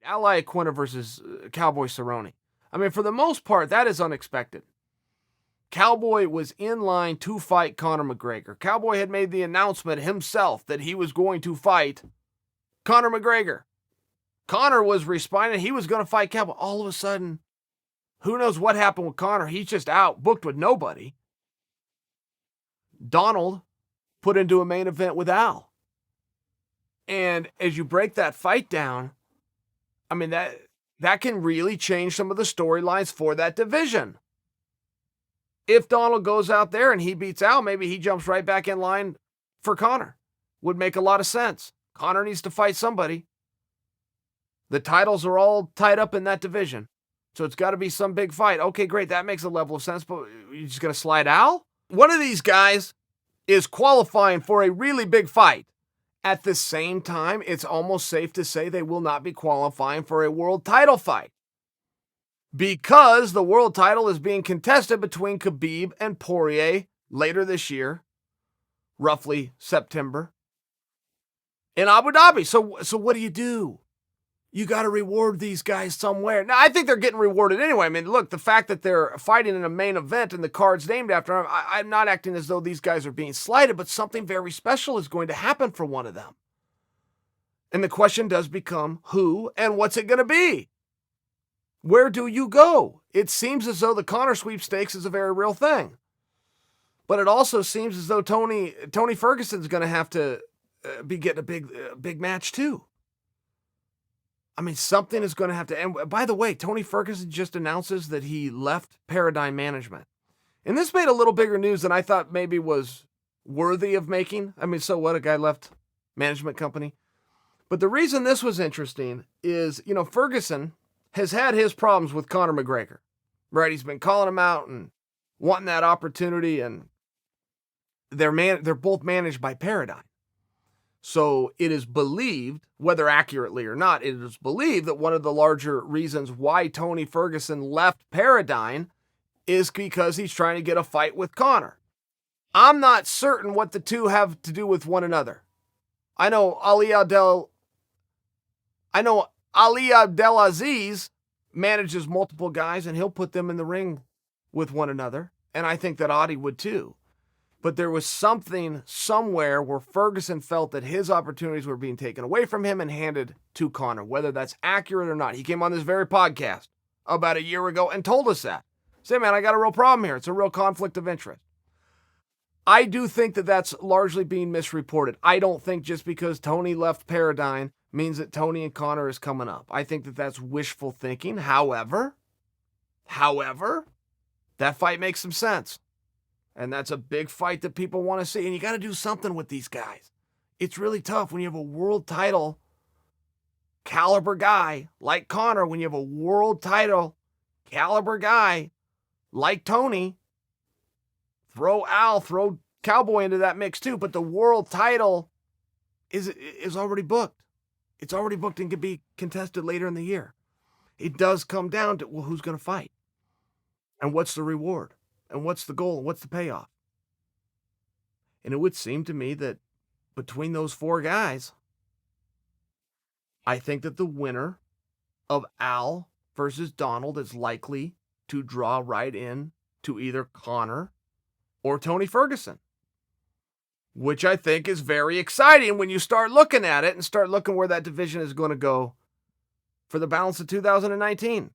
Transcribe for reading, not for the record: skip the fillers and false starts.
Iaquinta versus Cowboy Cerrone. I mean, for the most part, that is unexpected. Cowboy was in line to fight Conor McGregor. Cowboy had made the announcement himself that he was going to fight Conor McGregor. Conor was responding. He was going to fight Cowboy. All of a sudden, who knows what happened with Conor? He's just out, booked with nobody. Donald put into a main event with Al. And as you break that fight down, I mean, that can really change some of the storylines for that division. If Donald goes out there and he beats Al, maybe he jumps right back in line for Conor. Would make a lot of sense. Conor needs to fight somebody. The titles are all tied up in that division. So it's got to be some big fight. Okay, great. That makes a level of sense, but you're just going to slide Al? One of these guys is qualifying for a really big fight. At the same time, it's almost safe to say they will not be qualifying for a world title fight, because the world title is being contested between Khabib and Poirier later this year, roughly September, in Abu Dhabi. So what do? You got to reward these guys somewhere. Now, I think they're getting rewarded anyway. I mean, look, the fact that they're fighting in a main event and the card's named after them, I'm not acting as though these guys are being slighted, but something very special is going to happen for one of them. And the question does become who and what's it going to be? Where do you go? It seems as though the Conor sweepstakes is a very real thing. But it also seems as though Tony Ferguson's going to have to be getting a big match too. I mean, something is going to have to end. By the way, Tony Ferguson just announces that he left Paradigm Management. And this made a little bigger news than I thought maybe was worthy of making. I mean, so what? A guy left management company. But the reason this was interesting is, Ferguson has had his problems with Conor McGregor, right? He's been calling him out and wanting that opportunity, and they're both managed by Paradigm. So it is believed, whether accurately or not, it is believed that one of the larger reasons why Tony Ferguson left Paradigm is because he's trying to get a fight with Conor. I'm not certain what the two have to do with one another. I know Ali Abdelaziz manages multiple guys, and he'll put them in the ring with one another. And I think that Adi would too. But there was something somewhere where Ferguson felt that his opportunities were being taken away from him and handed to Conor, whether that's accurate or not. He came on this very podcast about a year ago and told us that. Say, man, I got a real problem here. It's a real conflict of interest. I do think that that's largely being misreported. I don't think just because Tony left Paradigm means that Tony and Conor is coming up. I think that that's wishful thinking. However, that fight makes some sense. And that's a big fight that people want to see. And you got to do something with these guys. It's really tough when you have a world title caliber guy like Conor, when you have a world title caliber guy like Tony. Throw Cowboy into that mix too. But the world title is already booked. It's already booked and can be contested later in the year. It does come down to, well, who's going to fight? And what's the reward? And what's the goal? What's the payoff? And it would seem to me that between those four guys, I think that the winner of Al versus Donald is likely to draw right in to either Conor or Tony Ferguson, which I think is very exciting when you start looking at it and start looking where that division is going to go for the balance of 2019.